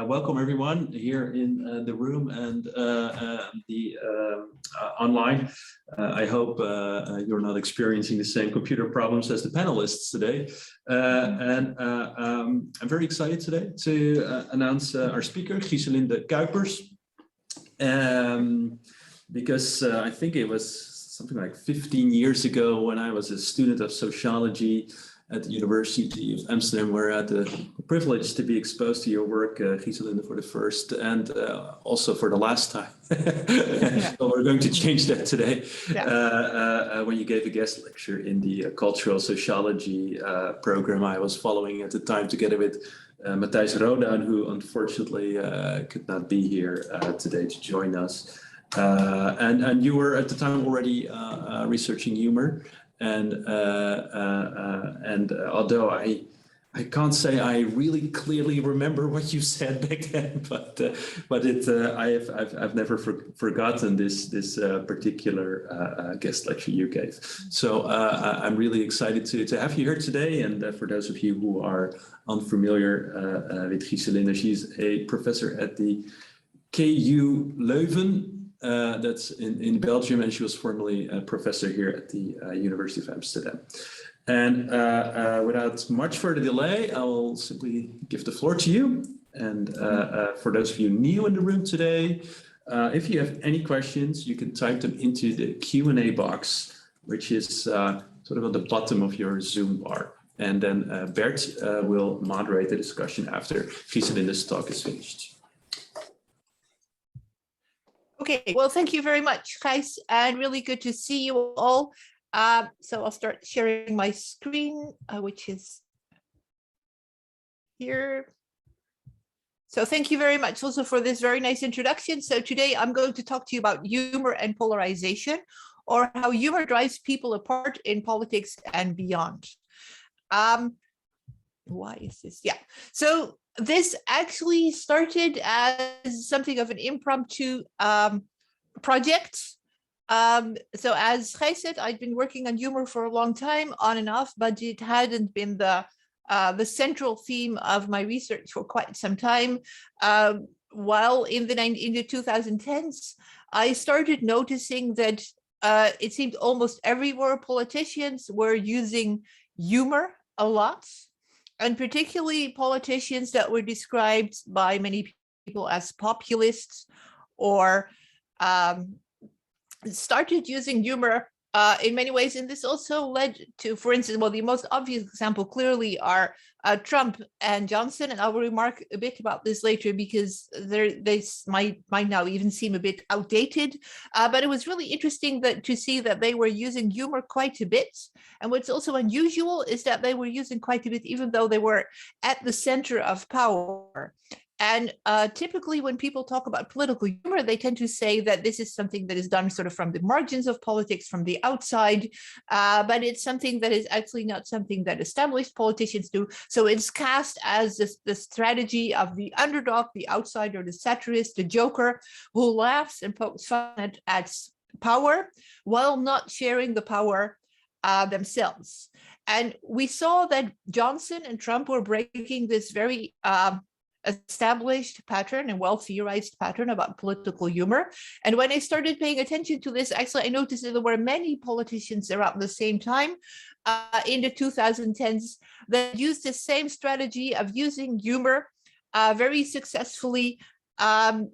welcome everyone here in the room and online. I hope you're not experiencing the same computer problems as the panelists today. I'm very excited today to announce our speaker, Giselinde Kuipers, because I think it was something like 15 years ago when I was a student of sociology at the University of Amsterdam, where I had the privilege to be exposed to your work, Giselinde, for the first and also for the last time. So we're going to change that today. When you gave a guest lecture in the cultural sociology program I was following at the time, together with Matthijs Rodan, who unfortunately could not be here today to join us. And you were at the time already researching humor. And although I can't say I really clearly remember what you said back then, but I've never forgotten this particular guest lecture you gave. So I'm really excited to have you here today. And for those of you who are unfamiliar with Giselinde, she's a professor at the KU Leuven. That's in Belgium, and she was formerly a professor here at the University of Amsterdam. And without much further delay, I will simply give the floor to you. And for those of you new in the room today, if you have any questions, you can type them into the Q&A box, which is sort of at the bottom of your Zoom bar. And then Bert will moderate the discussion after Giselinde's talk is finished. Okay, well, thank you very much, Gijs, and really good to see you all. So I'll start sharing my screen, which is here. So thank you very much also for this very nice introduction. So today I'm going to talk to you about humor and polarization, or how humor drives people apart in politics and beyond. Why is this? Yeah, so this actually started as something of an impromptu project. So as Gijs said, I'd been working on humor for a long time, on and off, but it hadn't been the central theme of my research for quite some time. While in the 2010s, I started noticing that it seemed almost everywhere politicians were using humor a lot. And particularly politicians that were described by many people as populists, or started using humor in many ways. And this also led to, for instance, well, the most obvious example clearly are Trump and Johnson. And I will remark a bit about this later, because they might now even seem a bit outdated. But it was really interesting to see that they were using humor quite a bit. And what's also unusual is that they were using quite a bit, even though they were at the center of power. And typically when people talk about political humor, they tend to say that this is something that is done sort of from the margins of politics, from the outside, but it's something that is actually not something that established politicians do. So it's cast as the strategy of the underdog, the outsider, the satirist, the joker, who laughs and pokes fun at power while not sharing the power themselves. And we saw that Johnson and Trump were breaking this very established pattern and well-theorized pattern about political humor. And when I started paying attention to this, actually, I noticed that there were many politicians around the same time in the 2010s that used the same strategy of using humor very successfully. And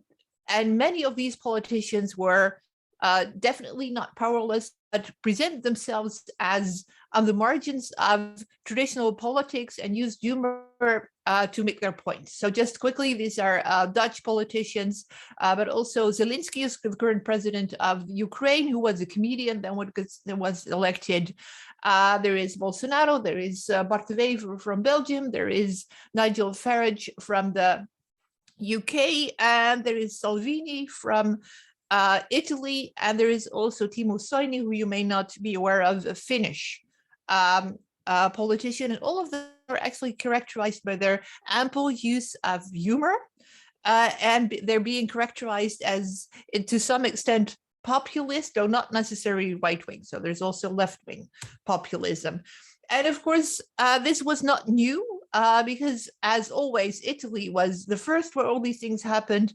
many of these politicians were definitely not powerless, but present themselves as on the margins of traditional politics and used humor to make their points. So just quickly, these are Dutch politicians, but also Zelensky is the current president of Ukraine, who was a comedian, then was elected. There is Bolsonaro, there is Bart de Wever from Belgium, there is Nigel Farage from the UK, and there is Salvini from Italy, and there is also Timo Soini, who you may not be aware of, a Finnish politician, and all of them are actually characterized by their ample use of humor, and they're being characterized as, to some extent, populist, though not necessarily right-wing. So there's also left-wing populism. And of course, this was not new. because as always, Italy was the first where all these things happened.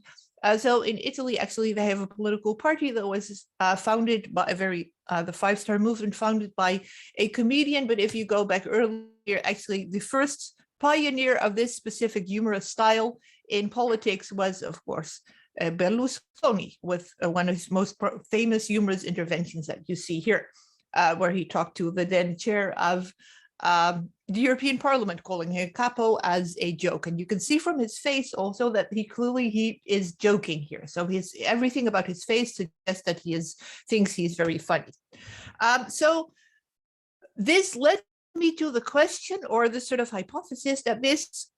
So in Italy, actually, they have a political party that was founded by the Five Star Movement, founded by a comedian. But if you go back earlier, actually, the first pioneer of this specific humorous style in politics was, of course, Berlusconi, with one of his most famous humorous interventions that you see here, where he talked to the then chair of the European Parliament, calling him capo as a joke. And you can see from his face also that he is joking here. So everything about his face suggests that he thinks he's very funny. So this led me to the question, or the sort of hypothesis, that this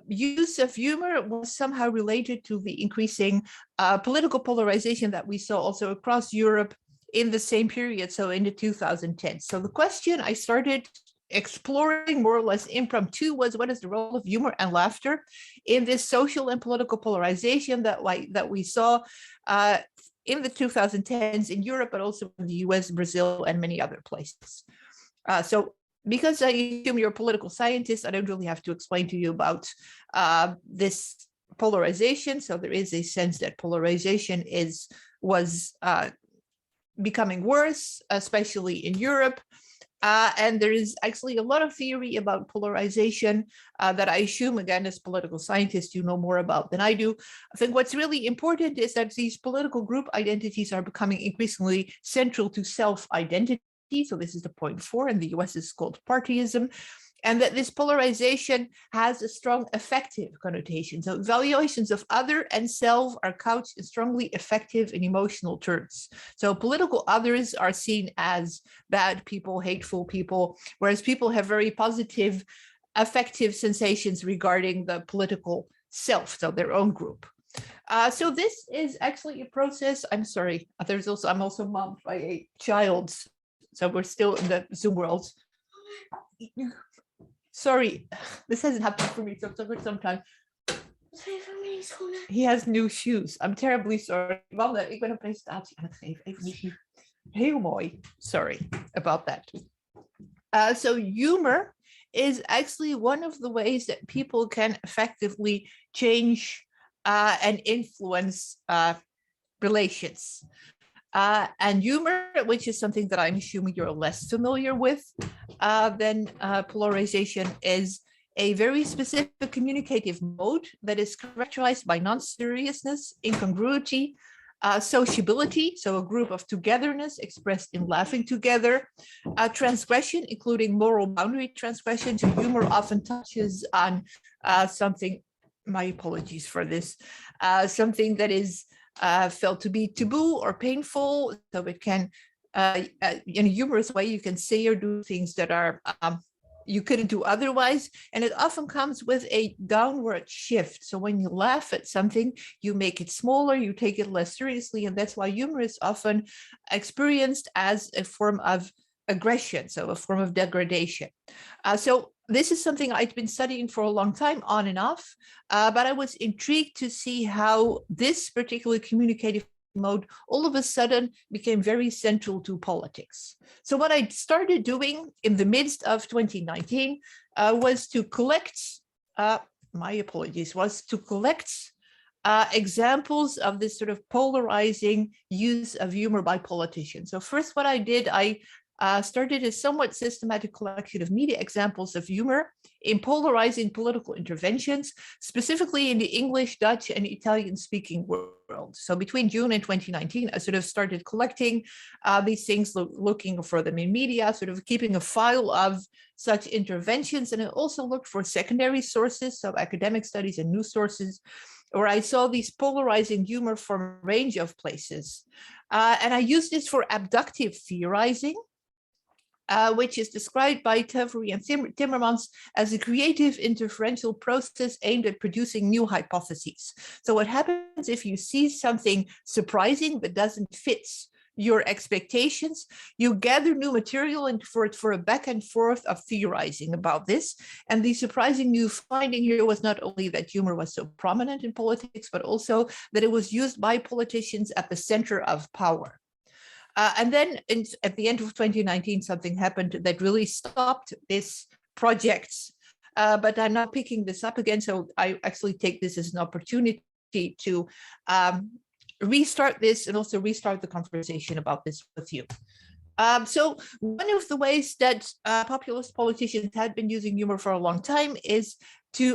use of humor was somehow related to the increasing political polarization that we saw also across Europe in the same period, so in the 2010s. So the question I started exploring more or less impromptu was, what is the role of humor and laughter in this social and political polarization that we saw in the 2010s in Europe, but also in the US, Brazil, and many other places. So because I assume you're a political scientist, I don't really have to explain to you about this polarization. So there is a sense that polarization was becoming worse, especially in Europe. And there is actually a lot of theory about polarization that I assume, again, as political scientists, you know more about than I do. I think what's really important is that these political group identities are becoming increasingly central to self-identity. So this is the point 4, in the US is called partyism. And that this polarization has a strong affective connotation. So evaluations of other and self are couched in strongly affective and emotional terms. So political others are seen as bad people, hateful people, whereas people have very positive affective sensations regarding the political self, so their own group. So this is actually a process. I'm sorry, I'm also mommed by a child, so we're still in the Zoom world. Sorry, this hasn't happened for me sometimes. He has new shoes. I'm terribly sorry. Wanda, ik ben een presentatie aan het geven. Even niet. Heel mooi. Sorry about that. So humor is actually one of the ways that people can effectively change and influence relations. And humor, which is something that I'm assuming you're less familiar with than polarization, is a very specific communicative mode that is characterized by non-seriousness, incongruity, sociability, so a group of togetherness expressed in laughing together, transgression, including moral boundary transgression. So humor often touches on something, my apologies for this, something that is felt to be taboo or painful. So it can, in a humorous way, you can say or do things that are you couldn't do otherwise. And it often comes with a downward shift. So when you laugh at something, you make it smaller, you take it less seriously. And that's why humor is often experienced as a form of aggression, so a form of degradation. So this is something I'd been studying for a long time, on and off, but I was intrigued to see how this particular communicative mode all of a sudden became very central to politics. So what I started doing in the midst of 2019 was to collect, examples of this sort of polarizing use of humor by politicians. So first, what I did, I started a somewhat systematic collection of media examples of humor in polarizing political interventions, specifically in the English, Dutch, and Italian-speaking world. So between June and 2019, I sort of started collecting these things, looking for them in media, sort of keeping a file of such interventions. And I also looked for secondary sources, so academic studies and news sources, where I saw these polarizing humor from a range of places. And I used this for abductive theorizing, which is described by Tavory and Timmermans as a creative interferential process aimed at producing new hypotheses. So what happens if you see something surprising but doesn't fit your expectations, you gather new material and for a back and forth of theorizing about this. And the surprising new finding here was not only that humor was so prominent in politics, but also that it was used by politicians at the center of power. And then at the end of 2019, something happened that really stopped this project but I'm not picking this up again. So I actually take this as an opportunity to restart this and also restart the conversation about this with you. So one of the ways that populist politicians had been using humor for a long time is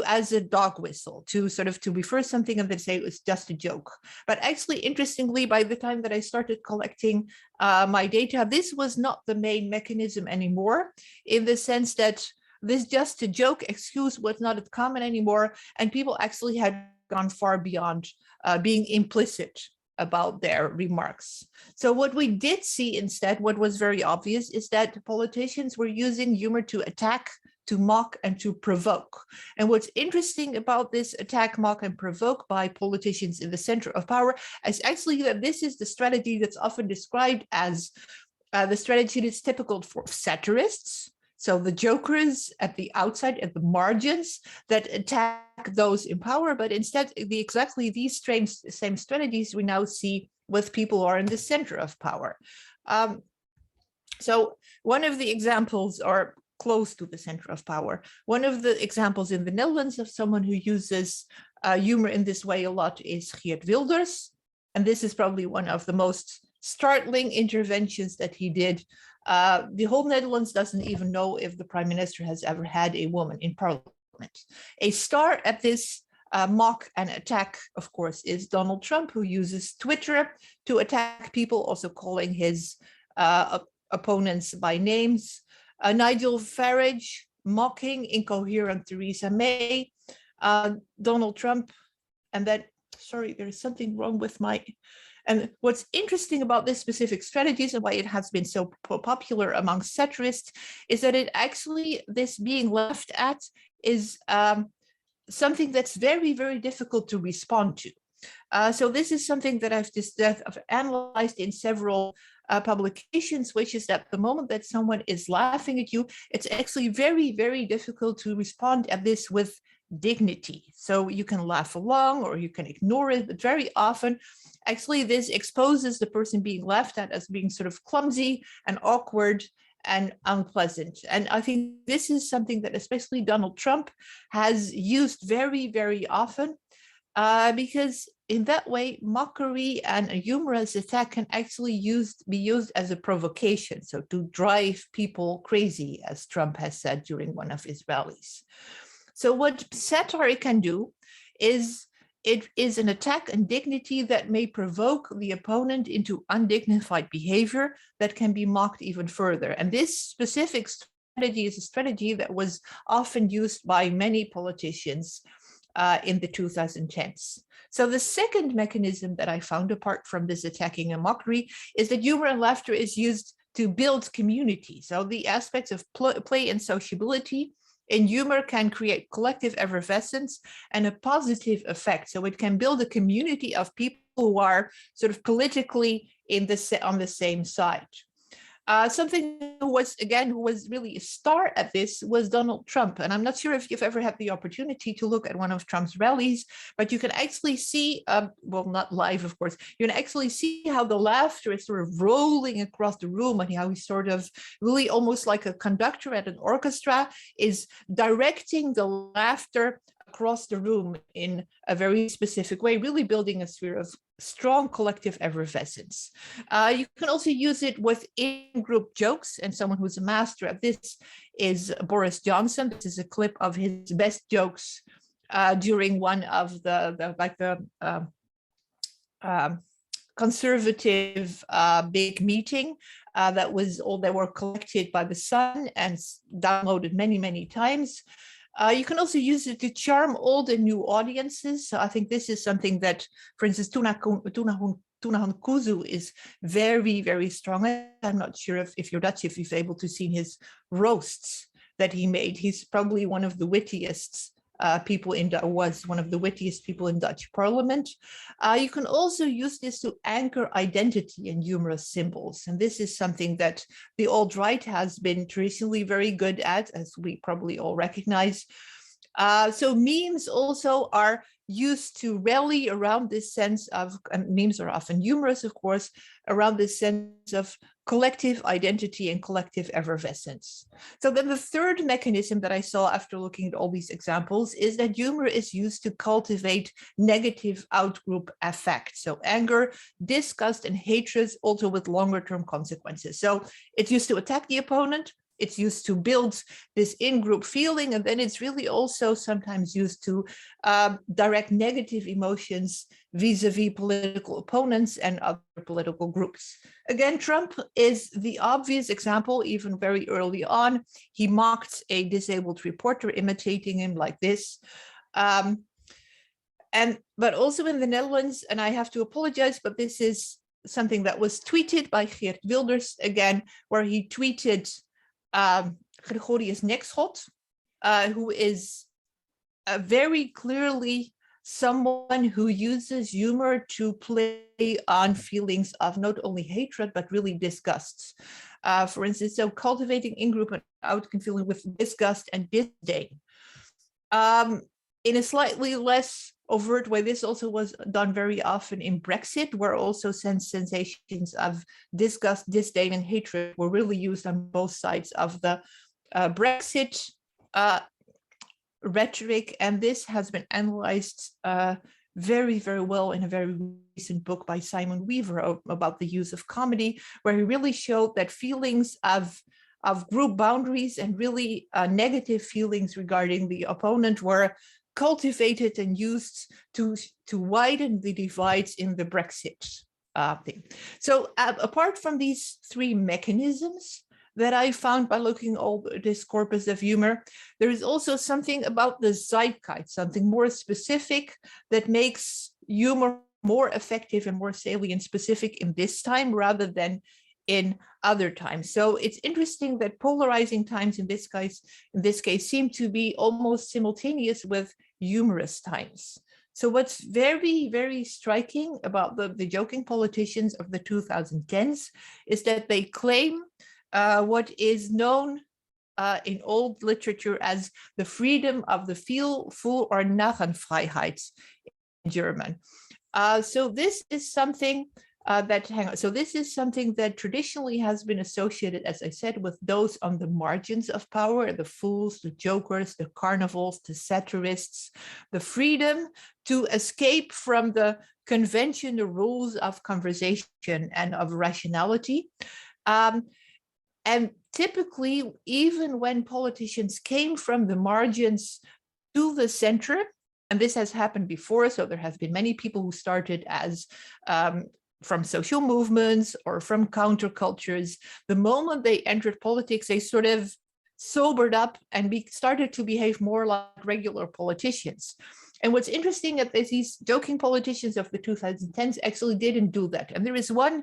as a dog whistle, to sort of to refer something and then say it was just a joke. But actually, interestingly, by the time that I started collecting my data, this was not the main mechanism anymore, in the sense that this just a joke excuse was not as common anymore, and people actually had gone far beyond being implicit about their remarks. So what we did see instead, what was very obvious, is that politicians were using humor to attack, to mock, and to provoke. And what's interesting about this attack, mock, and provoke by politicians in the center of power is actually that this is the strategy that's often described as the strategy that's typical for satirists. So the jokers at the outside, at the margins, that attack those in power, but instead exactly these same strategies we now see with people who are in the center of power. So one of the examples are close to the center of power. One of the examples in the Netherlands of someone who uses humor in this way a lot is Geert Wilders. And this is probably one of the most startling interventions that he did. The whole Netherlands doesn't even know if the prime minister has ever had a woman in parliament. A star at this mock and attack, of course, is Donald Trump, who uses Twitter to attack people, also calling his opponents by names. Nigel Farage mocking incoherent Theresa May. Donald Trump, and then, sorry, there's something wrong with my... And what's interesting about this specific strategies and why it has been so popular among satirists is that it actually, this being left at is something that's very, very difficult to respond to. So this is something that I've analyzed in several publications, which is that the moment that someone is laughing at you, it's actually very, very difficult to respond at this with dignity. So you can laugh along or you can ignore it, but very often, actually, this exposes the person being laughed at as being sort of clumsy and awkward and unpleasant. And I think this is something that especially Donald Trump has used very, very often, because in that way, mockery and a humorous attack can actually be used as a provocation. So to drive people crazy, as Trump has said during one of his rallies. So what satire can do is it is an attack on dignity that may provoke the opponent into undignified behavior that can be mocked even further. And this specific strategy is a strategy that was often used by many politicians in the 2010s. So the second mechanism that I found, apart from this attacking and mockery, is that humor and laughter is used to build community. So the aspects of play and sociability in humor can create collective effervescence and a positive effect. So it can build a community of people who are sort of politically on the same side. Something who was really a star at this was Donald Trump. And I'm not sure if you've ever had the opportunity to look at one of Trump's rallies, but you can actually see, well, not live, of course, you can actually see how the laughter is sort of rolling across the room and how he's sort of really almost like a conductor at an orchestra is directing the laughter across the room in a very specific way, really building a sphere of strong collective effervescence. You can also use it with in-group jokes, and someone who's a master at this is Boris Johnson. This is a clip of his best jokes during one of the conservative big meeting that were collected by the Sun and downloaded many, many times. You can also use it to charm old and new audiences. So I think this is something that, for instance, Tuna Kuzu is very, very strong. I'm not sure if you're Dutch, if you've able to see his roasts that he made. He's probably one of the wittiest people was one of the wittiest people in Dutch parliament. You can also use this to anchor identity in humorous symbols. And this is something that the alt-right has been traditionally very good at, as we probably all recognize. So memes also are used to rally around this sense of, and memes are often humorous, of course, around this sense of collective identity and collective effervescence. So then the third mechanism that I saw after looking at all these examples is that humor is used to cultivate negative outgroup affect. So anger, disgust, and hatred, also with longer term consequences. So it's used to attack the opponent, it's used to build this in-group feeling, and then it's really also sometimes used to direct negative emotions vis-a-vis political opponents and other political groups. Again, Trump is the obvious example. Even very early on, he mocked a disabled reporter imitating him like this. But also in the Netherlands, and I have to apologize, but this is something that was tweeted by Geert Wilders again, where he tweeted Gregorius Nekschot, who is very clearly someone who uses humor to play on feelings of not only hatred, but really disgust. For instance, so cultivating in-group and out-group feeling with disgust and disdain. In a slightly less overt way, this also was done very often in Brexit, where also sensations of disgust, disdain, and hatred were really used on both sides of the Brexit rhetoric. And this has been analyzed very, very well in a very recent book by Simon Weaver about the use of comedy, where he really showed that feelings of group boundaries and really negative feelings regarding the opponent were cultivated and used to widen the divides in the Brexit thing. So apart from these three mechanisms that I found by looking all this corpus of humor, there is also something about the zeitgeist, something more specific that makes humor more effective and more salient specific in this time rather than in other times. So it's interesting that polarizing times in this case seem to be almost simultaneous with humorous times. So what's very, very striking about the joking politicians of the 2010s is that they claim what is known in old literature as the freedom of the Full or Narrenfreiheit in German. So this is something this is something that traditionally has been associated, as I said, with those on the margins of power, the fools, the jokers, the carnivals, the satirists, the freedom to escape from the conventional rules of conversation and of rationality. And typically, even when politicians came from the margins to the center, and this has happened before, so there have been many people who started as from social movements or from countercultures. The moment they entered politics, they sort of sobered up and started to behave more like regular politicians. And what's interesting is that these joking politicians of the 2010s actually didn't do that. And there is one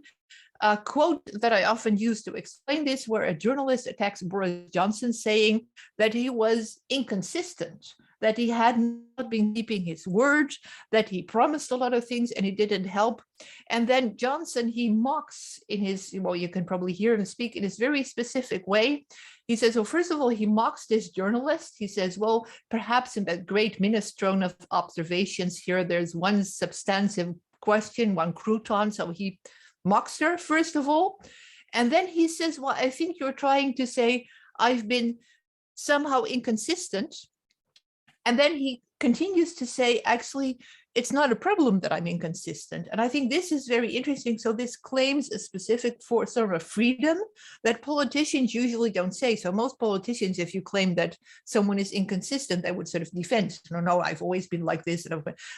quote that I often use to explain this, where a journalist attacks Boris Johnson, saying that he was inconsistent, that he had not been keeping his word, that he promised a lot of things and it didn't help. And then Johnson, he mocks in his, well, you can probably hear him speak in his very specific way. He says, well, first of all, he mocks this journalist. He says, well, perhaps in that great minestrone of observations here, there's one substantive question, one crouton. So he mocks her, first of all. And then he says, well, I think you're trying to say I've been somehow inconsistent. And then he continues to say, actually, it's not a problem that I'm inconsistent. And I think this is very interesting. So this claims a specific sort of freedom that politicians usually don't say. So most politicians, if you claim that someone is inconsistent, they would sort of defend, no, I've always been like this.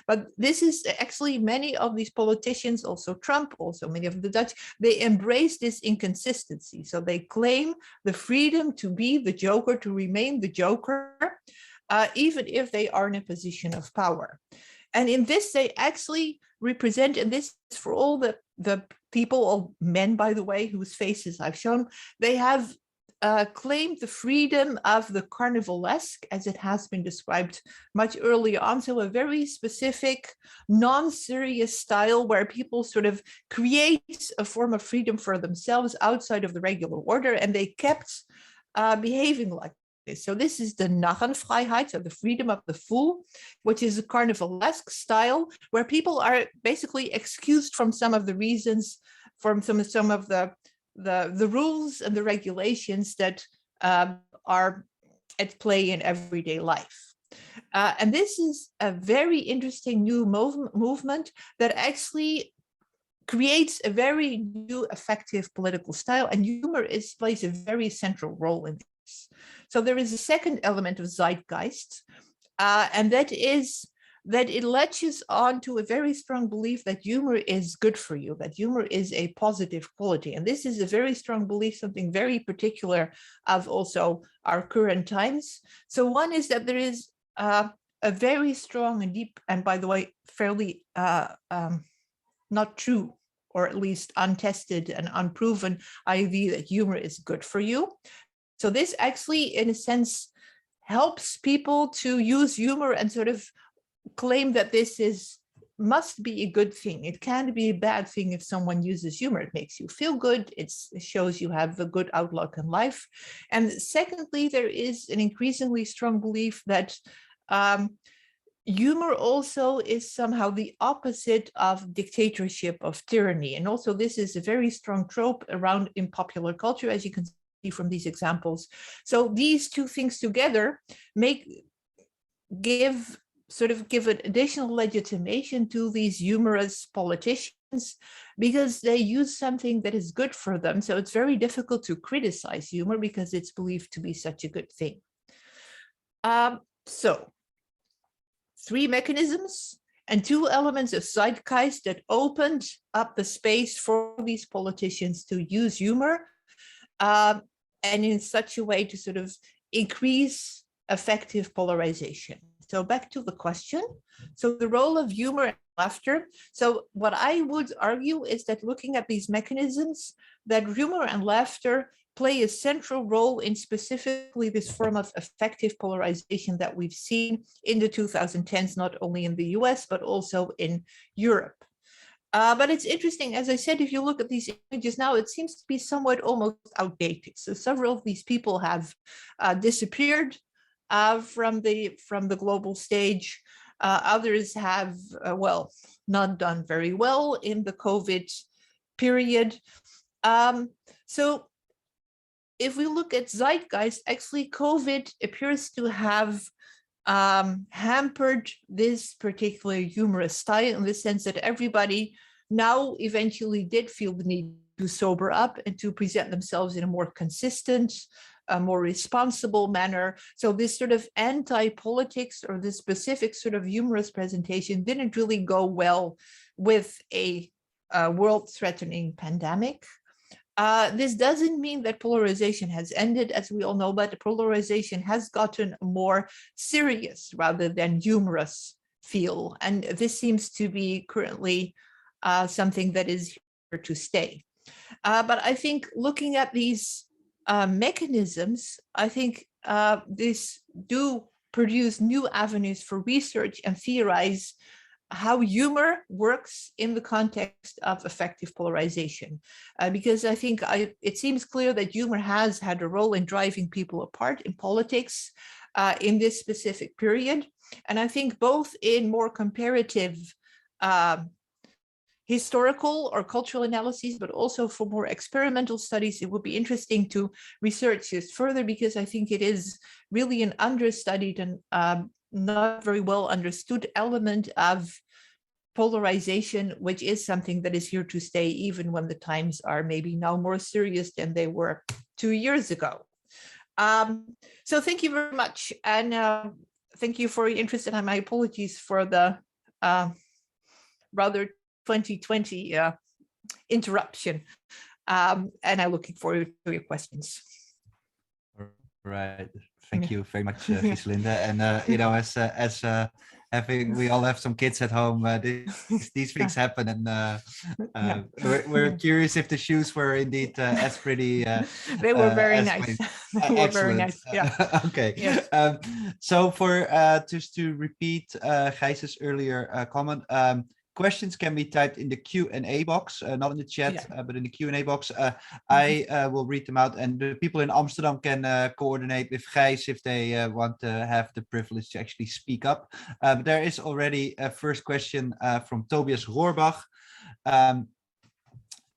But this is actually many of these politicians, also Trump, also many of the Dutch, they embrace this inconsistency. So they claim the freedom to be the joker, to remain the joker, even if they are in a position of power. And in this, they actually represent, and this is for all the people, all men, by the way, whose faces I've shown, they have claimed the freedom of the carnivalesque, as it has been described much earlier on. So a very specific, non-serious style where people sort of create a form of freedom for themselves outside of the regular order, and they kept behaving like this. So this is the Narrenfreiheit, so the freedom of the fool, which is a carnivalesque style where people are basically excused from some of the reasons, from some of the the rules and the regulations that are at play in everyday life. And this is a very interesting new movement that actually creates a very new effective political style, and humor plays a very central role in this. So there is a second element of zeitgeist, and that is that it latches on to a very strong belief that humor is good for you, that humor is a positive quality. And this is a very strong belief, something very particular of also our current times. So one is that there is a very strong and deep, and by the way, fairly not true, or at least untested and unproven idea that humor is good for you. So this actually, in a sense, helps people to use humor and sort of claim that this must be a good thing. It can't be a bad thing if someone uses humor. It makes you feel good. It shows you have a good outlook in life. And secondly, there is an increasingly strong belief that humor also is somehow the opposite of dictatorship, of tyranny. And also this is a very strong trope around in popular culture, as you can see from these examples. So these two things together give an additional legitimation to these humorous politicians, because they use something that is good for them. So it's very difficult to criticize humor because it's believed to be such a good thing. So 3 mechanisms and 2 elements of zeitgeist that opened up the space for these politicians to use humor, and in such a way to sort of increase effective polarization. So back to the question. So the role of humor and laughter. So what I would argue is that looking at these mechanisms, that humor and laughter play a central role in specifically this form of effective polarization that we've seen in the 2010s, not only in the US, but also in Europe. But it's interesting, as I said, if you look at these images now, it seems to be somewhat almost outdated. So several of these people have disappeared from the global stage. Others have, not done very well in the COVID period. So if we look at zeitgeist, actually COVID appears to have hampered this particular humorous style, in the sense that everybody now eventually did feel the need to sober up and to present themselves in a more consistent, a more responsible manner. So this sort of anti-politics or this specific sort of humorous presentation didn't really go well with a world-threatening pandemic. This doesn't mean that polarization has ended, as we all know, but polarization has gotten more serious rather than humorous feel. And this seems to be currently something that is here to stay. But I think looking at these mechanisms, I think this do produce new avenues for research and theorize how humor works in the context of effective polarization. Because I think it seems clear that humor has had a role in driving people apart in politics in this specific period. And I think both in more comparative historical or cultural analyses, but also for more experimental studies, it would be interesting to research this further, because I think it is really an understudied and not very well understood element of polarization, which is something that is here to stay, even when the times are maybe now more serious than they were 2 years ago. So thank you very much. And thank you for your interest, and my apologies for the rather 2020 interruption. And I'm looking forward to your questions. Right. Thank you very much, Giselinde. And as having, we all have some kids at home, these things happen, and we're curious if the shoes were indeed as pretty. They were very nice. They were very nice. Yeah. Okay. Yes. So for just to repeat Gijs's earlier comment. Questions can be typed in the Q&A box, not in the chat, but in the Q&A box. I will read them out, and the people in Amsterdam can coordinate with Gijs if they want to have the privilege to actually speak up. But there is already a first question from Tobias Rohrbach.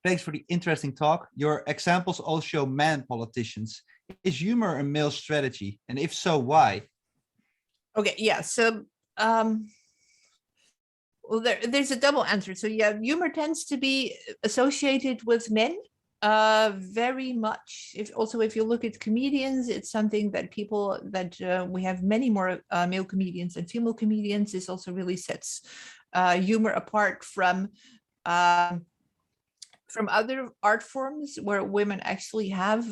Thanks for the interesting talk. Your examples all show man politicians. Is humor a male strategy? And if so, why? Okay, yeah. So well, there's a double answer. So yeah, humor tends to be associated with men very much. If you look at comedians, it's something that we have many more male comedians than female comedians. This also really sets humor apart from other art forms where women actually have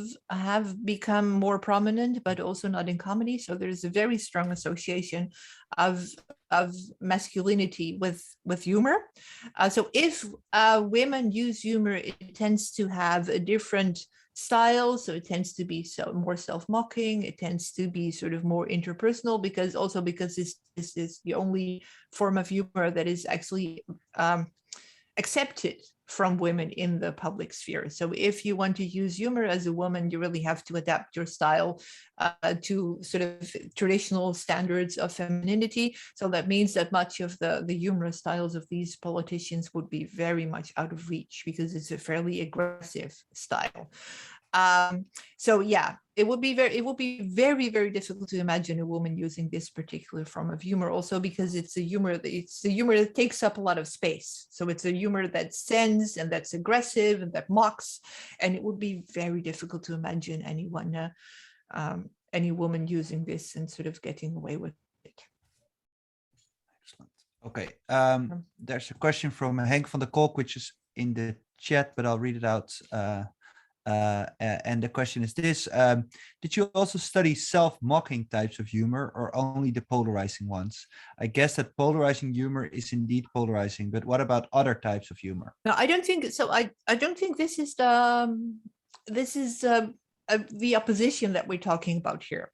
become more prominent, but also not in comedy. So there's a very strong association of masculinity with humor. So if women use humor, it tends to have a different style. So it tends to be more self-mocking. It tends to be sort of more interpersonal, because this is the only form of humor that is actually accepted from women in the public sphere. So if you want to use humor as a woman, you really have to adapt your style to sort of traditional standards of femininity. So that means that much of the humorous styles of these politicians would be very much out of reach, because it's a fairly aggressive style. So yeah, it would be very, very difficult to imagine a woman using this particular form of humor, also because it's a humor that takes up a lot of space. So it's a humor that sends and that's aggressive and that mocks, and it would be very difficult to imagine any woman using this and sort of getting away with it. Excellent. Okay. There's a question from Henk van der Kolk, which is in the chat, but I'll read it out. And the question is this: did you also study self-mocking types of humor, or only the polarizing ones? I guess that polarizing humor is indeed polarizing, but what about other types of humor? No, I don't think so. I don't think this is the opposition that we're talking about here.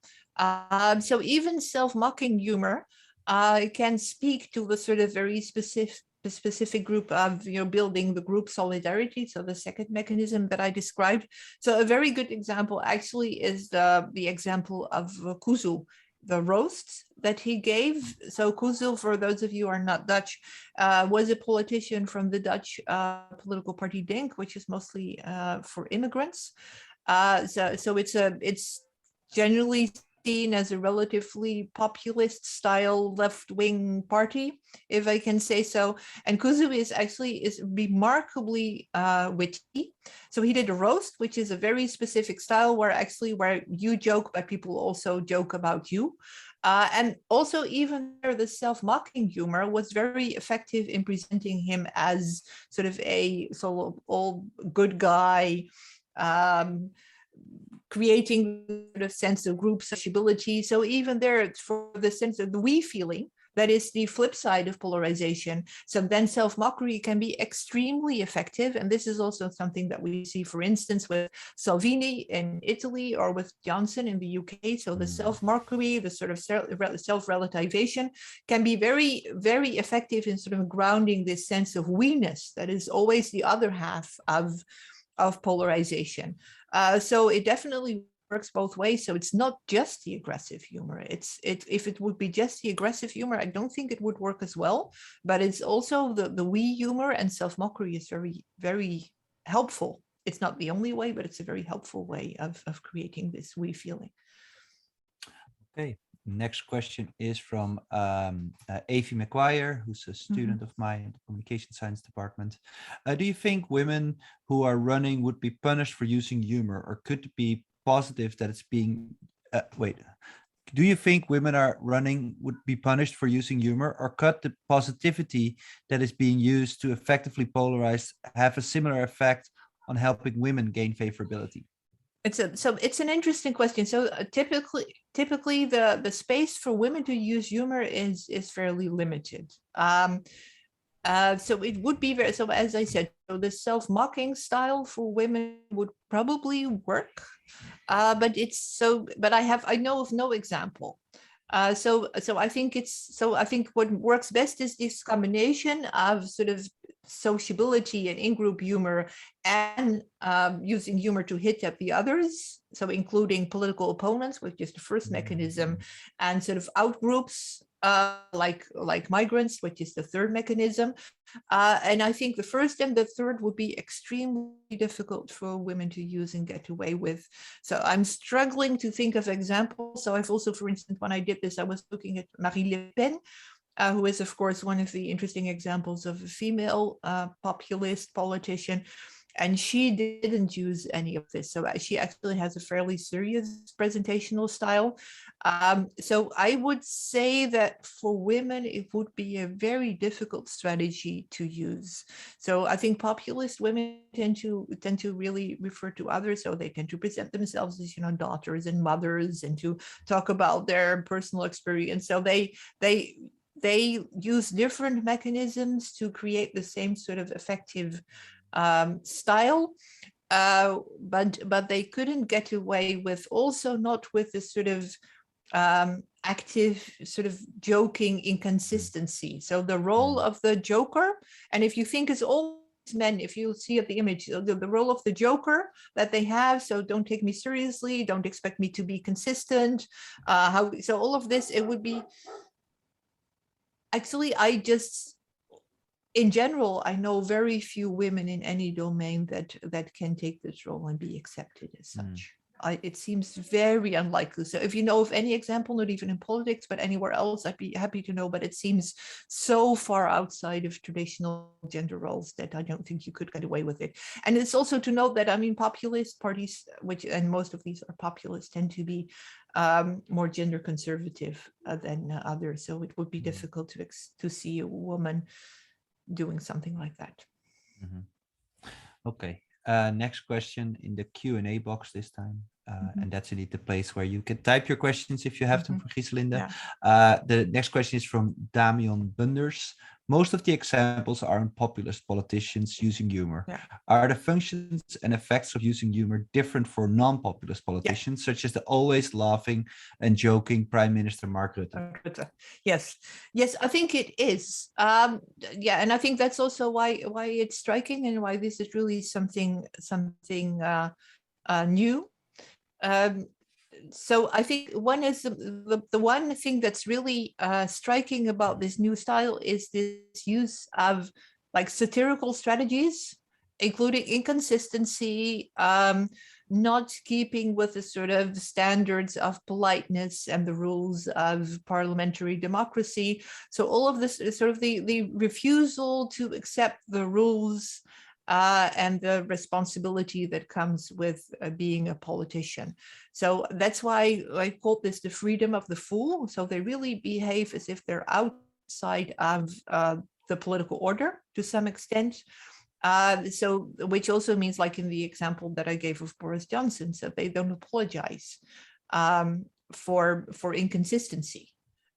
So even self-mocking humor can speak to the sort of very specific group of, building the group solidarity. So the second mechanism that I described. So a very good example actually is the example of Kuzu, the roast that he gave. So Kuzu, for those of you who are not Dutch, was a politician from the Dutch political party Denk, which is mostly for immigrants. So it's generally seen as a relatively populist style left-wing party, if I can say so. And Kuzu is remarkably witty. So he did a roast, which is a very specific style where you joke, but people also joke about you. And also even the self-mocking humor was very effective in presenting him as sort of a all good guy, creating a sense of group sociability. So even there, for the sense of the we feeling, that is the flip side of polarization. So then self-mockery can be extremely effective. And this is also something that we see, for instance, with Salvini in Italy or with Johnson in the UK. So the self-mockery, the sort of self-relativation can be very, very effective in sort of grounding this sense of we-ness that is always the other half of polarization. So it definitely works both ways. So it's not just the aggressive humor. If it would be just the aggressive humor, I don't think it would work as well. But it's also the we humor, and self-mockery is very, very helpful. It's not the only way, but it's a very helpful way of creating this we feeling. Okay. Next question is from Avi McGuire, who's a student of mine in the communication science department. Do you think women who are running would be punished for using humor, or could it be positive that it's being, do you think women are running would be punished for using humor, or could the positivity that is being used to effectively polarize have a similar effect on helping women gain favorability? It's an interesting question. So typically the space for women to use humor is fairly limited. So it would be so as I said, so the self-mocking style for women would probably work, but I know of no example. So I think what works best is this combination of sort of sociability and in-group humor, and using humor to hit at the others, so including political opponents, which is the first mechanism, and sort of outgroups like migrants, which is the third mechanism. And I think the first and the third would be extremely difficult for women to use and get away with. So I'm struggling to think of examples. So I've also, for instance, when I did this, I was looking at Marine Le Pen, who is, of course, one of the interesting examples of a female populist politician. And she didn't use any of this. So she actually has a fairly serious presentational style. So I would say that for women, it would be a very difficult strategy to use. So I think populist women tend to really refer to others. So they tend to present themselves as, daughters and mothers, and to talk about their personal experience. So they use different mechanisms to create the same sort of effective style, but they couldn't get away with, also not with the sort of active sort of joking inconsistency. So the role of the joker, and if you think it's all men, if you see at the image, the role of the joker that they have, so don't take me seriously, don't expect me to be consistent, so all of this, it would be, actually, in general, I know very few women in any domain that can take this role and be accepted as such. It seems very unlikely. So if you know of any example, not even in politics, but anywhere else, I'd be happy to know. But it seems so far outside of traditional gender roles that I don't think you could get away with it. And it's also to note that, populist parties, and most of these are populist, tend to be more gender conservative than others. So it would be difficult to see a woman doing something like that. Okay. Next question in the Q&A box this time. And that's indeed the place where you can type your questions if you have them for Giselinde. Yeah. The next question is from Damian Bunders. Most of the examples are in populist politicians using humor. Yeah. Are the functions and effects of using humor different for non-populist politicians, such as the always laughing and joking Prime Minister Mark Rutte? Yes, I think it is. And I think that's also why it's striking, and why this is really something new. So I think one is the one thing that's really striking about this new style is this use of like satirical strategies, including inconsistency, not keeping with the sort of standards of politeness and the rules of parliamentary democracy. So all of this is sort of the refusal to accept the rules and the responsibility that comes with being a politician. So that's why I call this the freedom of the fool. So they really behave as if they're outside of the political order to some extent. So which also means, like in the example that I gave of Boris Johnson, so they don't apologize for inconsistency.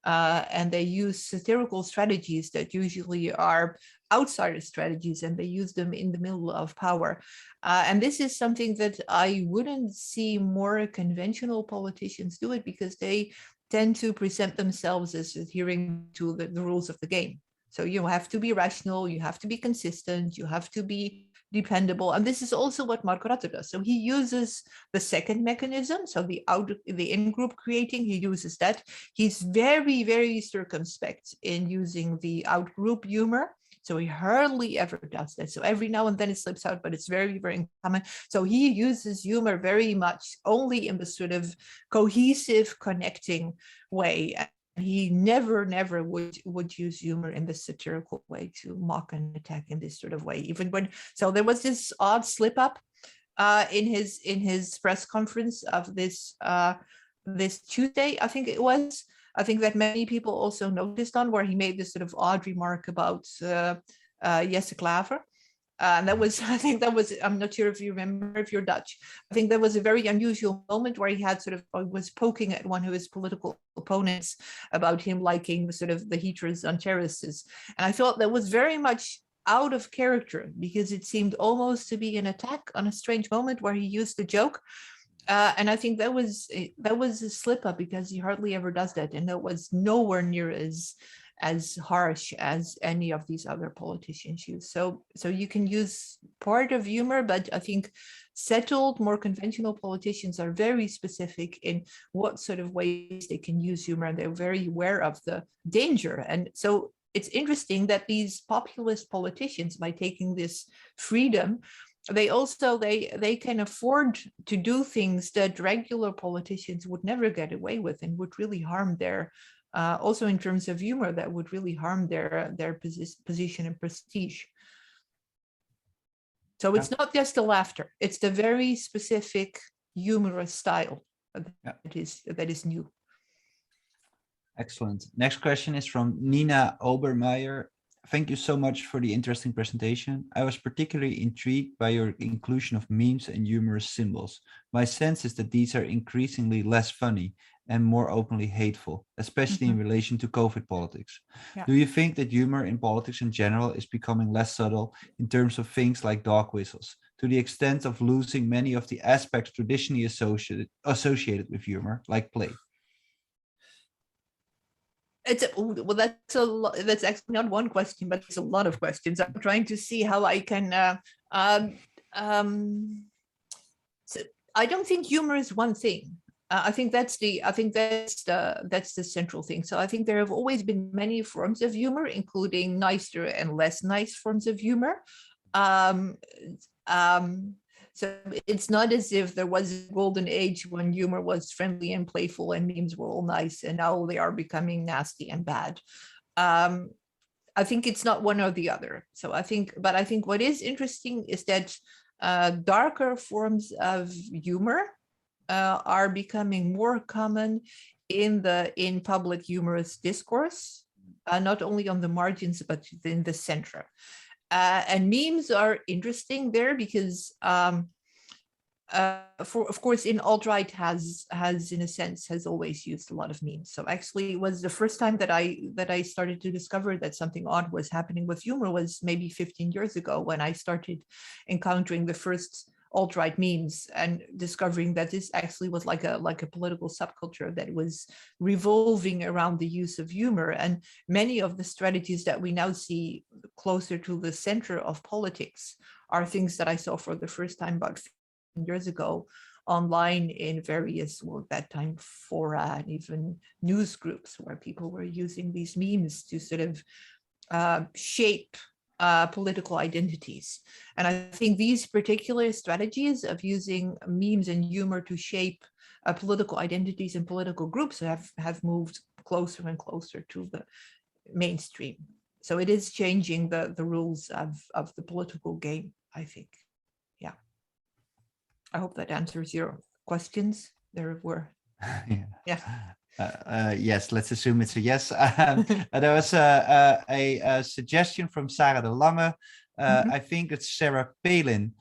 And they use satirical strategies that usually are outsider strategies, and they use them in the middle of power. And this is something that I wouldn't see more conventional politicians do it, because they tend to present themselves as adhering to the rules of the game. So you have to be rational, you have to be consistent, you have to be dependable. And this is also what Mark Rutte does. So he uses the second mechanism, so the in-group creating, he uses that. He's very, very circumspect in using the out-group humor. So he hardly ever does that. So every now and then it slips out, but it's very, very common. So he uses humor very much only in the sort of cohesive, connecting way. He never would use humor in the satirical way to mock and attack in this sort of way. Even when, so there was this odd slip up in his press conference of this Tuesday, I think it was. I think that many people also noticed on, where he made this sort of odd remark about Jesse Klaver. And that was, I think that was, I'm not sure if you remember, if you're Dutch, I think that was a very unusual moment where he had sort of, was poking at one of his political opponents about him liking the sort of the heaters on terraces. And I thought that was very much out of character, because it seemed almost to be an attack on a strange moment where he used the joke. And I think that was a slip up, because he hardly ever does that. And that was nowhere near as as harsh as any of these other politicians use. So you can use part of humor, but I think settled, more conventional politicians are very specific in what sort of ways they can use humor, and they're very aware of the danger. And so it's interesting that these populist politicians, by taking this freedom, they can afford to do things that regular politicians would never get away with, and would really harm their also in terms of humor, that would really harm their position and prestige. So it's not just the laughter, it's the very specific humorous style that is new. Excellent. Next question is from Nina Obermeyer. Thank you so much for the interesting presentation. I was particularly intrigued by your inclusion of memes and humorous symbols. My sense is that these are increasingly less funny and more openly hateful, especially in relation to COVID politics. Yeah. Do you think that humor in politics in general is becoming less subtle in terms of things like dog whistles, to the extent of losing many of the aspects traditionally associated with humor, like play? That's actually not one question, but it's a lot of questions. I'm trying to see how I can. So I don't think humor is one thing. I think that's the central thing. So I think there have always been many forms of humor, including nicer and less nice forms of humor. So it's not as if there was a golden age when humor was friendly and playful and memes were all nice, and now they are becoming nasty and bad. I think it's not one or the other. So I think what is interesting is that darker forms of humor are becoming more common in public humorous discourse, not only on the margins, but in the center. And memes are interesting there because, of course, in alt-right has in a sense has always used a lot of memes. So actually, it was the first time that I started to discover that something odd was happening with humor was maybe 15 years ago, when I started encountering the first alt-right memes and discovering that this actually was like a political subculture that was revolving around the use of humor. And many of the strategies that we now see closer to the center of politics are things that I saw for the first time about 15 years ago online in various, well, at that time, fora and even news groups, where people were using these memes to sort of shape political identities. And I think these particular strategies of using memes and humor to shape political identities and political groups have moved closer and closer to the mainstream. So it is changing the rules of the political game, I think. Yeah. I hope that answers your questions. There were. Yeah. Yes, let's assume it's a yes. There was a suggestion from Sarah de Lange. I think that Sarah Palin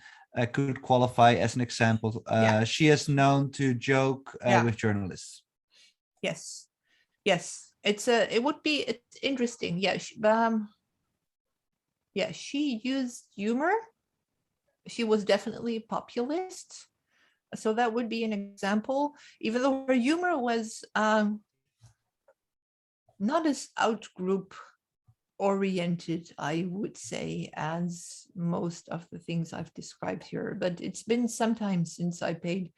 could qualify as an example. She is known to joke with journalists. Yes, it's interesting. Yeah, she used humor. She was definitely populist. So that would be an example, even though her humor was not as out-group oriented, I would say, as most of the things I've described here. But it's been some time since I paid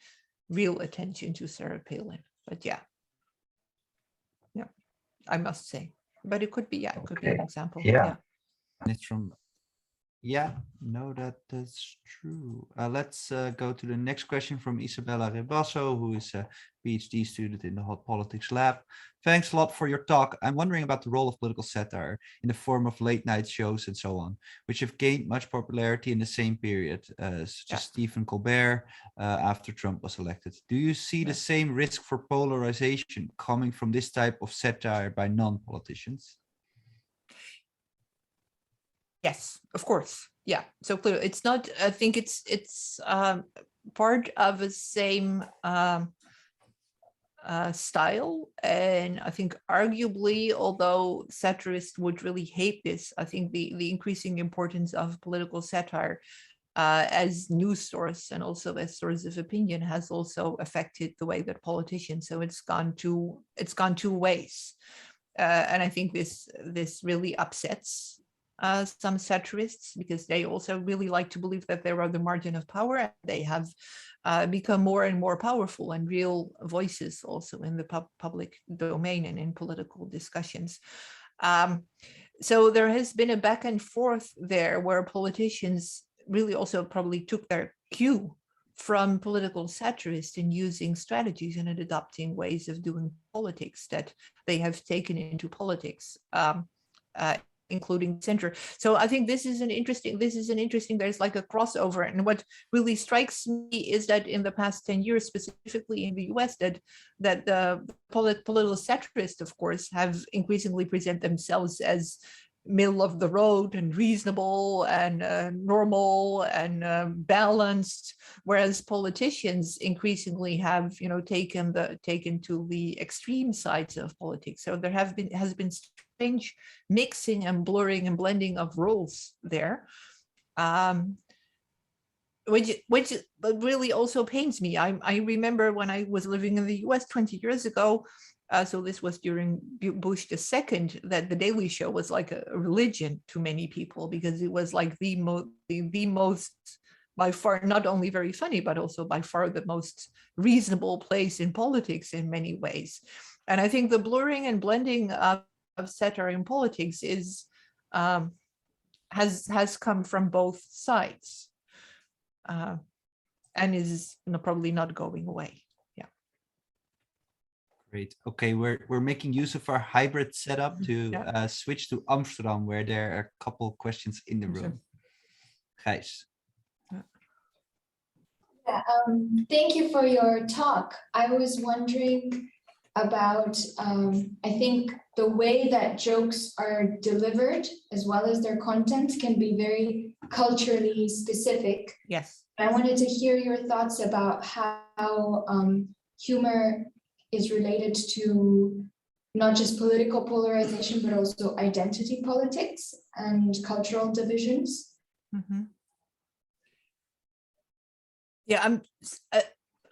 real attention to Sarah Palin. But yeah, I must say. But it could be, it could be an example. Yeah. It's from. Yeah, no, that's true. Let's go to the next question from Isabella Rebasso, who is a PhD student in the Hot Politics Lab. Thanks a lot for your talk. I'm wondering about the role of political satire in the form of late night shows and so on, which have gained much popularity in the same period, such as Stephen Colbert after Trump was elected. Do you see the same risk for polarization coming from this type of satire by non-politicians? Yes, of course. Yeah. So clearly, it's not. I think it's part of the same style, and I think arguably, although satirists would really hate this, I think the increasing importance of political satire as news source and also as source of opinion has also affected the way that politicians. So it's gone two ways. And I think this really upsets some satirists, because they also really like to believe that they're on the margin of power, and they have become more and more powerful and real voices also in the public domain and in political discussions. So there has been a back and forth there where politicians really also probably took their cue from political satirists in using strategies and in adopting ways of doing politics that they have taken into politics, including center. So I think this is an interesting, there's like a crossover. And what really strikes me is that in the past 10 years, specifically in the US, that the political satirists, of course, have increasingly present themselves as middle of the road and reasonable and normal and balanced, whereas politicians increasingly have, taken to the extreme sides of politics. So there has been strange mixing and blurring and blending of roles there, which really also pains me. I remember when I was living in the US 20 years ago, so this was during Bush II, that the Daily Show was like a religion to many people, because it was like the most, by far, not only very funny, but also by far the most reasonable place in politics in many ways. And I think the blurring and blending of satire in politics is has come from both sides, and is probably not going away. Great. Okay, we're making use of our hybrid setup to switch to Amsterdam, where there are a couple questions in the room. Gijs. Yeah, thank you for your talk. I was wondering about, I think the way that jokes are delivered, as well as their content, can be very culturally specific. Yes. I wanted to hear your thoughts about how humor is related to not just political polarization, but also identity politics and cultural divisions. Mm-hmm. Yeah,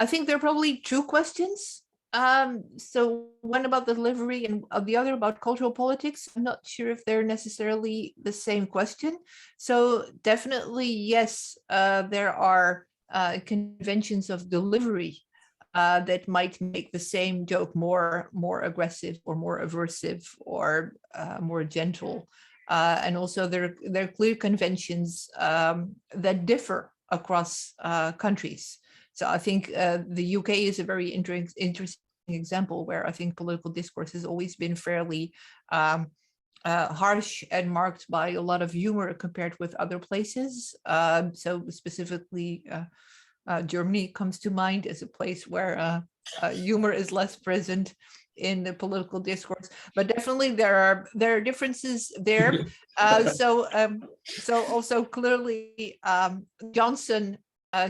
I think there are probably two questions. So one about the delivery and the other about cultural politics. I'm not sure if they're necessarily the same question. So definitely, yes, there are conventions of delivery that might make the same joke more aggressive or more aversive or more gentle. And also there are clear conventions that differ across countries. So I think the UK is a very interesting example where I think political discourse has always been fairly harsh and marked by a lot of humor compared with other places. So specifically, Germany comes to mind as a place where humor is less present in the political discourse, but definitely there are differences there. So also clearly Johnson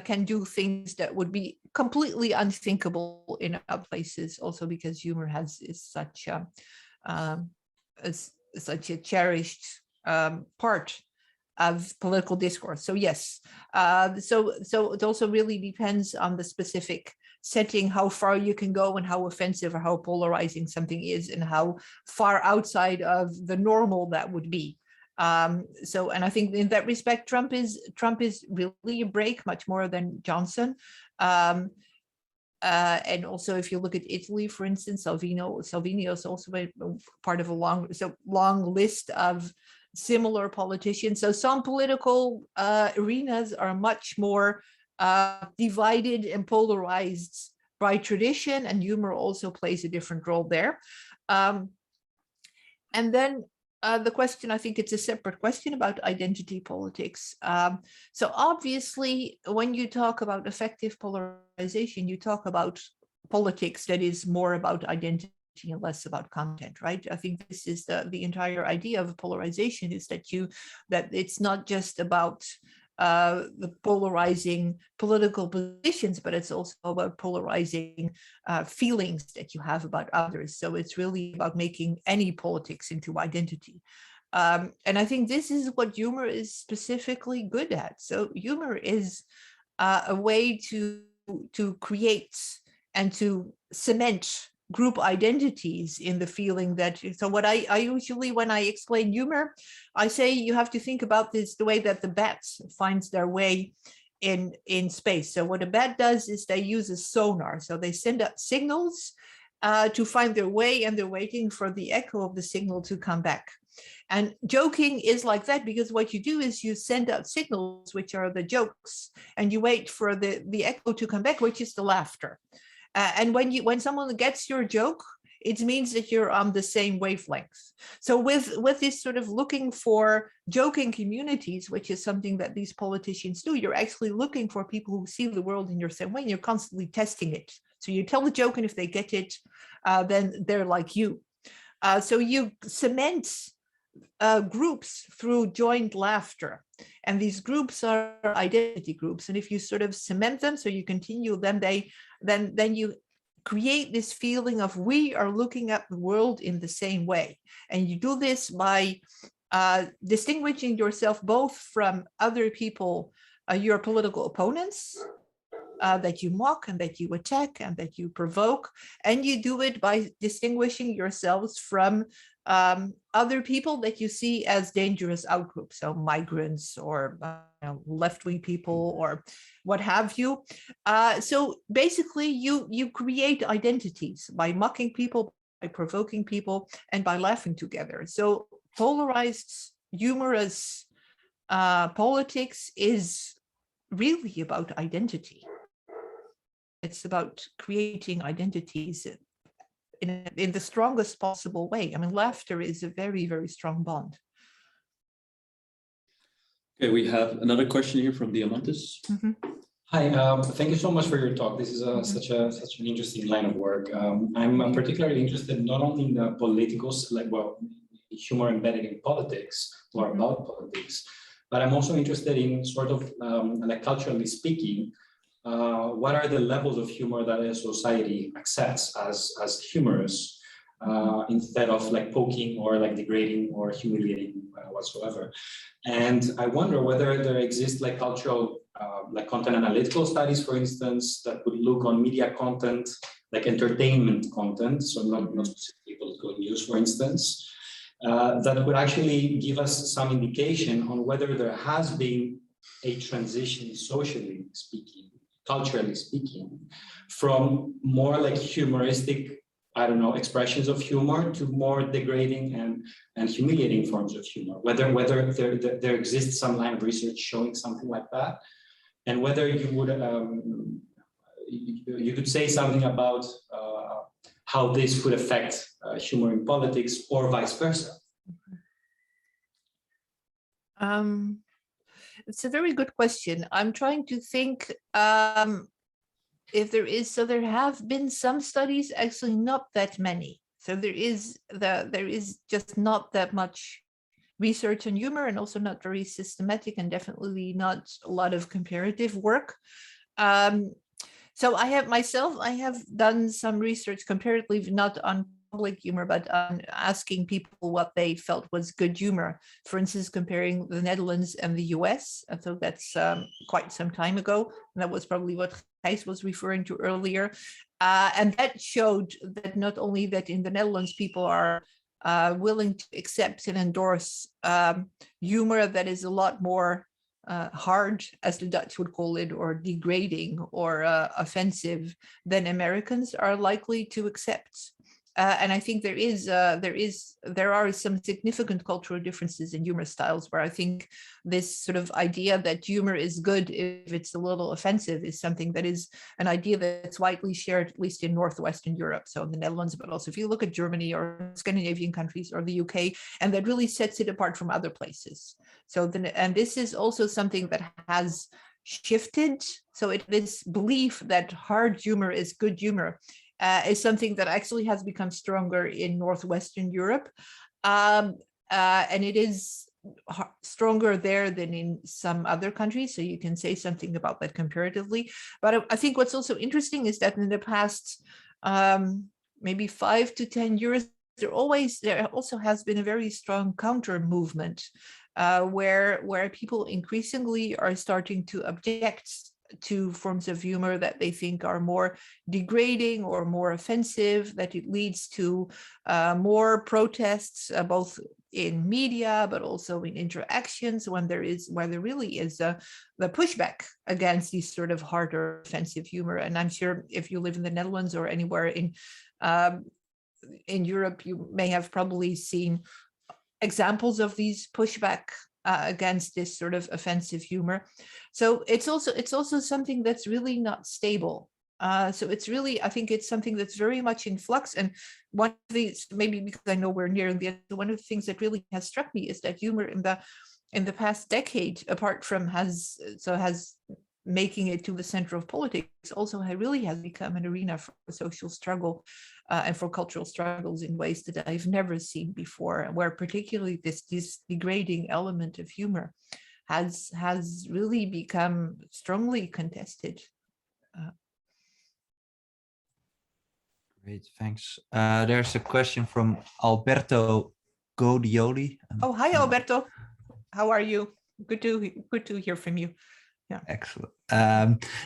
can do things that would be completely unthinkable in other places, also because humor is such a cherished part of political discourse. So yes, so it also really depends on the specific setting, how far you can go and how offensive or how polarizing something is and how far outside of the normal that would be. So, and I think in that respect, Trump is really a break much more than Johnson. And also, if you look at Italy, for instance, Salvini is also a part of a long list of similar politicians. So some political arenas are much more divided and polarized by tradition, and humor also plays a different role there. And then the question, I think it's a separate question about identity politics. So obviously, when you talk about effective polarization, you talk about politics that is more about identity and less about content, right? I think this is the entire idea of polarization, is that it's not just about the polarizing political positions, but it's also about polarizing feelings that you have about others. So it's really about making any politics into identity. And I think this is what humor is specifically good at. So humor is a way to create and to cement group identities in the feeling that, so what I usually, when I explain humor, I say you have to think about this the way that the bats finds their way in space. So what a bat does is they use a sonar. So they send out signals to find their way, and they're waiting for the echo of the signal to come back. And joking is like that, because what you do is you send out signals, which are the jokes, and you wait for the echo to come back, which is the laughter. And when someone gets your joke, it means that you're on the same wavelength. So with this sort of looking for joking communities, which is something that these politicians do, you're actually looking for people who see the world in your same way, and you're constantly testing it. So you tell the joke, and if they get it, then they're like you. So you cement groups through joint laughter. And these groups are identity groups. And if you sort of cement them, so you continue them, then you create this feeling of we are looking at the world in the same way. And you do this by distinguishing yourself both from other people, your political opponents, that you mock and that you attack and that you provoke. And you do it by distinguishing yourselves from other people that you see as dangerous outgroups, so migrants or left-wing people or what have you. So basically you create identities by mocking people, by provoking people, and by laughing together. So polarized, humorous politics is really about identity. It's about creating identities in the strongest possible way. I mean, laughter is a very, very strong bond. Okay, we have another question here from Diamantis. Mm-hmm. Hi, thank you so much for your talk. This is such an interesting line of work. I'm particularly interested not only in the political, humor embedded in politics or about politics, but I'm also interested in sort of culturally speaking, what are the levels of humor that a society accepts as humorous instead of poking or degrading or humiliating whatsoever. And I wonder whether there exists cultural content analytical studies, for instance, that would look on media content, entertainment content, so not specifically political news, for instance, that would actually give us some indication on whether there has been a transition, socially speaking, culturally speaking, from more humoristic, expressions of humor to more degrading and humiliating forms of humor. Whether there exists some line of research showing something like that, and whether you would you could say something about how this could affect humor in politics or vice versa. It's a very good question. I'm trying to think if there is. So there have been some studies, actually not that many. So there is just not that much research on humor, and also not very systematic, and definitely not a lot of comparative work. So I have done some research comparatively, not on public humor, but on asking people what they felt was good humor. For instance, comparing the Netherlands and the US. I thought that's quite some time ago. And that was probably what Gijs was referring to earlier. And that showed that not only that in the Netherlands, people are willing to accept and endorse humor that is a lot more hard, as the Dutch would call it, or degrading or offensive than Americans are likely to accept. And I think there are some significant cultural differences in humor styles, where I think this sort of idea that humor is good if it's a little offensive is something that is an idea that's widely shared, at least in Northwestern Europe, so in the Netherlands, but also if you look at Germany or Scandinavian countries or the UK, and that really sets it apart from other places. So and this is also something that has shifted. So this belief that hard humor is good humor is something that actually has become stronger in Northwestern Europe. And it is stronger there than in some other countries. So you can say something about that comparatively. But I think what's also interesting is that in the past, maybe 5 to 10 years, there also has been a very strong counter movement where people increasingly are starting to object to forms of humor that they think are more degrading or more offensive, that it leads to more protests, both in media, but also in interactions when there really is the pushback against these sort of harder offensive humor. And I'm sure if you live in the Netherlands or anywhere in Europe, you may have probably seen examples of these pushback against this sort of offensive humor. So it's also something that's really not stable. So it's really, I think it's something that's very much in flux. And one of these, maybe because I know we're nearing the end, one of the things that really has struck me is that humor in the past decade, apart from has making it to the center of politics, also really has become an arena for social struggle and for cultural struggles in ways that I've never seen before, where particularly this degrading element of humor has really become strongly contested. Great, thanks. There's a question from Alberto Godioli. Oh, hi, Alberto. How are you? Good to hear from you. Yeah. Excellent.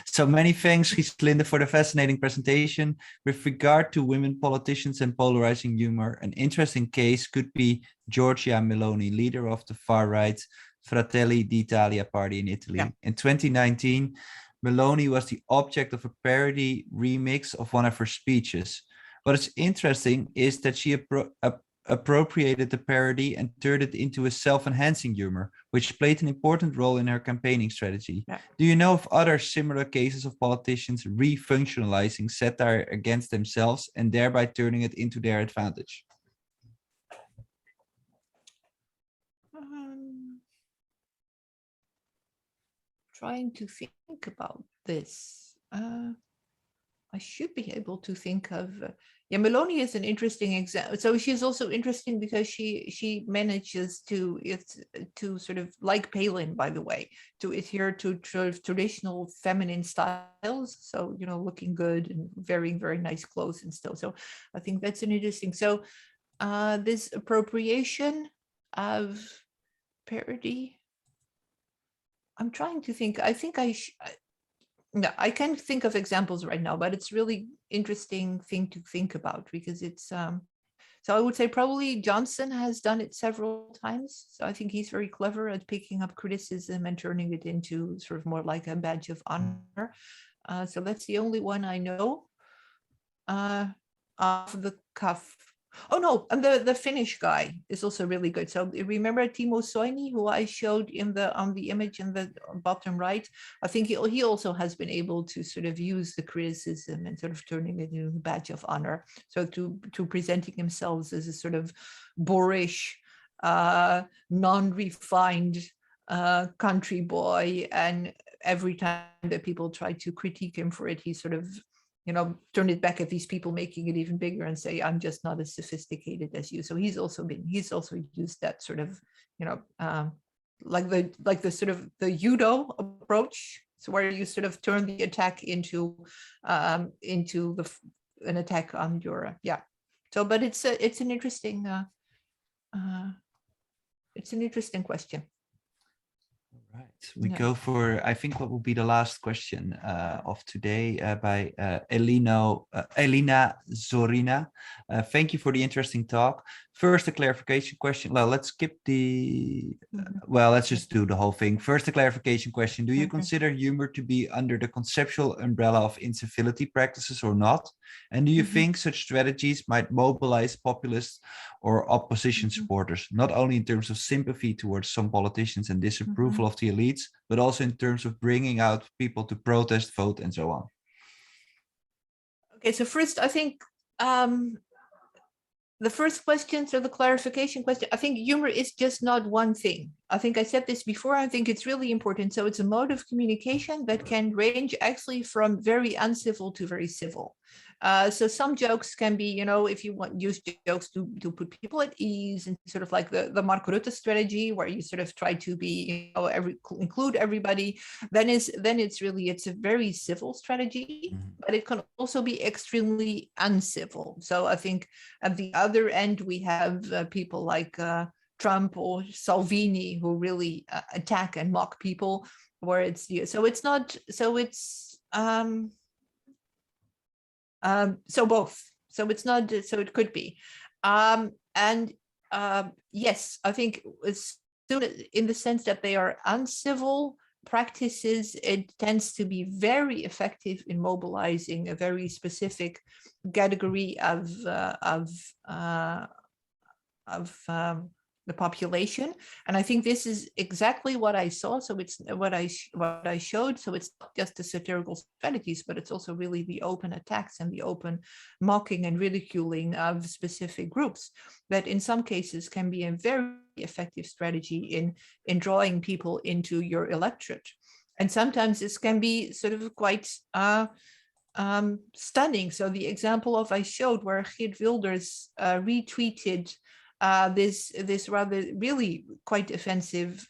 So many thanks, Giselinde, for the fascinating presentation. With regard to women politicians and polarizing humor, an interesting case could be Giorgia Meloni, leader of the far-right Fratelli d'Italia party in Italy. Yeah. In 2019, Meloni was the object of a parody remix of one of her speeches. What is interesting is that she appropriated the parody and turned it into a self-enhancing humor, which played an important role in her campaigning strategy. Yeah. Do you know of other similar cases of politicians re-functionalizing satire against themselves and thereby turning it into their advantage? Trying to think about this. I should be able to think of, yeah, Meloni is an interesting example. So she's also interesting because she manages to sort of, like Palin, by the way, to adhere to traditional feminine styles. So, you know, looking good and wearing very nice clothes and stuff. So I think that's an interesting. So this appropriation of parody, I'm trying to think. I think no, I can't think of examples right now, but it's really interesting thing to think about because it's so I would say probably Johnson has done it several times. So I think he's very clever at picking up criticism and turning it into sort of more like a badge of honor. So that's the only one I know off the cuff. Oh no, and the Finnish guy is also really good. So remember Timo Soini, who I showed on the image in the bottom right? I think he also has been able to sort of use the criticism and sort of turning it into a badge of honor. So to presenting himself as a sort of boorish, non-refined country boy, and every time that people try to critique him for it, he sort of, you know, turn it back at these people, making it even bigger and say, I'm just not as sophisticated as you. So he's also used that sort of, you know, like the sort of the judo approach. So where you sort of turn the attack into an attack on your, yeah. So, but it's an interesting question. Right, we go for, I think, what will be the last question of today by Elina Zorina. Thank you for the interesting talk. First, a clarification question. Well, let's skip the, well, let's just do the whole thing. First, a clarification question. Do you consider humor to be under the conceptual umbrella of incivility practices or not? And do you think such strategies might mobilize populists or opposition supporters, not only in terms of sympathy towards some politicians and disapproval of the elites, but also in terms of bringing out people to protest, vote, and so on? Okay, so first, I think the first question, so the clarification question, I think humor is just not one thing. I think I said this before, I think it's really important. So it's a mode of communication that can range actually from very uncivil to very civil. So some jokes can be, you know, if you want use jokes to put people at ease, and sort of like the Mark Rutte strategy, where you sort of try to be, you know, include everybody, then it's a very civil strategy, but it can also be extremely uncivil. So I think at the other end, we have people like Trump or Salvini, who really attack and mock people. where it's used. So it's not, so it's, so both. So it's not, so it could be. Yes, I think it's still in the sense that they are uncivil practices, it tends to be very effective in mobilizing a very specific category of the population. And I think this is exactly what I saw. So it's what I showed. So it's not just the satirical strategies, but it's also really the open attacks and the open mocking and ridiculing of specific groups that in some cases can be a very effective strategy in drawing people into your electorate. And sometimes this can be sort of quite stunning. So the example of I showed where Geert Wilders retweeted this rather really quite offensive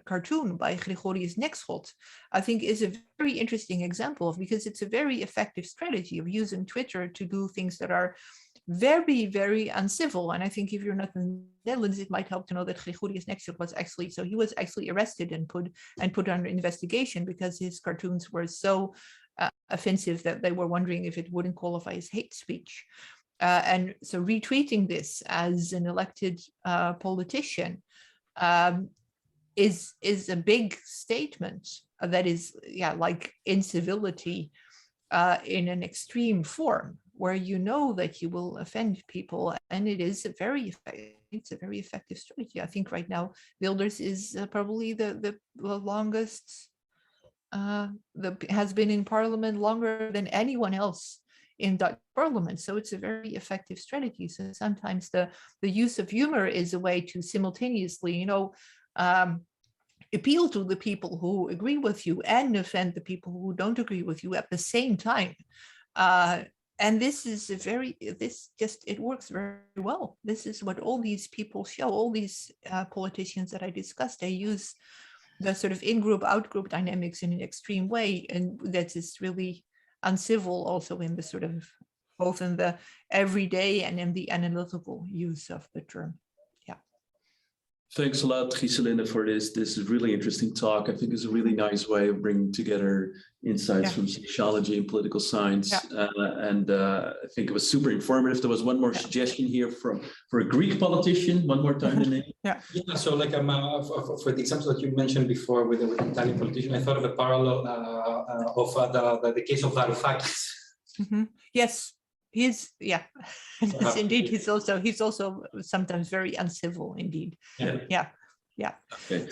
cartoon by Gregorius Nekschot, I think is a very interesting example of, because it's a very effective strategy of using Twitter to do things that are very, very uncivil. And I think if you're not in the Netherlands, it might help to know that Gregorius Nekschot was actually, so he was actually arrested and put under investigation because his cartoons were so offensive that they were wondering if it wouldn't qualify as hate speech. And so retweeting this as an elected politician is a big statement that is, yeah, like incivility in an extreme form, where you know that you will offend people, and it is a very effective strategy. I think right now Wilders is probably the longest, has been in parliament longer than anyone else in Dutch parliament. So it's a very effective strategy. So sometimes the use of humor is a way to simultaneously, appeal to the people who agree with you and offend the people who don't agree with you at the same time. And this is it works very well. This is what all these people show, all these politicians that I discussed, they use the sort of in-group, out-group dynamics in an extreme way. And that is really uncivil also in the sort of, both in the everyday and in the analytical use of the term. Yeah. Thanks a lot, Giselinde, for this really interesting talk. I think it's a really nice way of bringing together insights from sociology and political science. And I think it was super informative. There was one more suggestion here for a Greek politician. One more time the name. Yeah. So like for the example that you mentioned before with the Italian politician, I thought of a parallel of the case of Varoufakis. Mm-hmm. Yes. Yes, indeed. He's also sometimes very uncivil indeed. Yeah. Okay.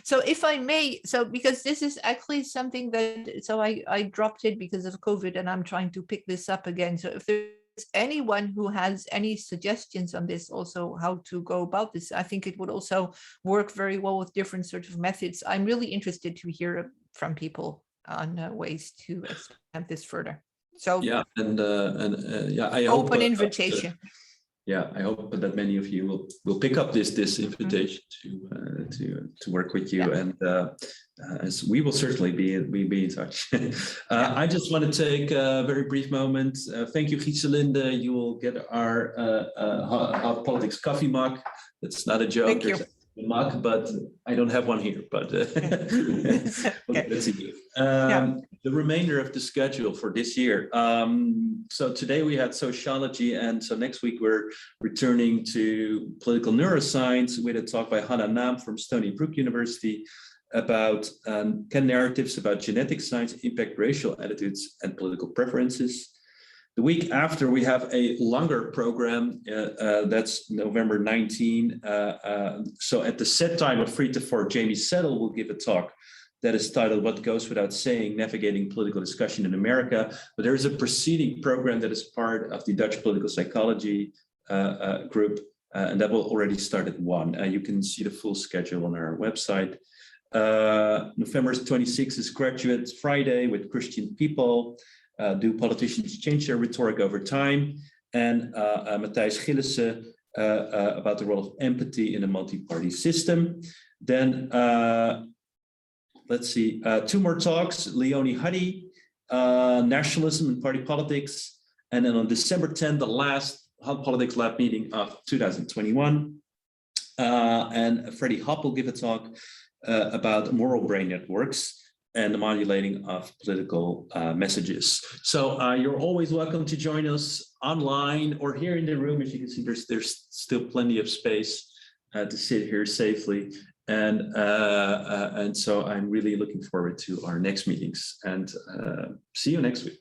So if I may, because this is actually something that, so I dropped it because of COVID, and I'm trying to pick this up again. So if there's anyone who has any suggestions on this, also how to go about this, I think it would also work very well with different sorts of methods. I'm really interested to hear from people on ways to expand this further. So I open hope, invitation. I hope that many of you will pick up this invitation to work with you, and as we will certainly be in touch. I just want to take a very brief moment. Thank you, Giselinde. You will get our Hot Politics coffee mug. That's not a joke. Thank you. A mug, but I don't have one here. But let's see. The remainder of the schedule for this year. So today we had sociology, and so next week we're returning to political neuroscience with a talk by Hannah Naam from Stony Brook University about can narratives about genetic science impact racial attitudes and political preferences. The week after, we have a longer program, that's November 19. So at the set time of 3 to 4, Jamie Settle will give a talk that is titled What Goes Without Saying, Navigating Political Discussion in America. But there is a preceding program that is part of the Dutch Political Psychology group, and that will already start at 1. You can see the full schedule on our website. November 26th is Graduate Friday with Christian People. Do politicians change their rhetoric over time? And Matthijs Gillissen about the role of empathy in a multi-party system. Then let's see, 2 more talks, Leonie Huddy, nationalism and party politics. And then on December 10th, the last Hot Politics Lab meeting of 2021. And Freddie Hopp will give a talk about moral brain networks and the modulating of political messages. So you're always welcome to join us online or here in the room. As you can see, there's still plenty of space to sit here safely. And so I'm really looking forward to our next meetings, and see you next week.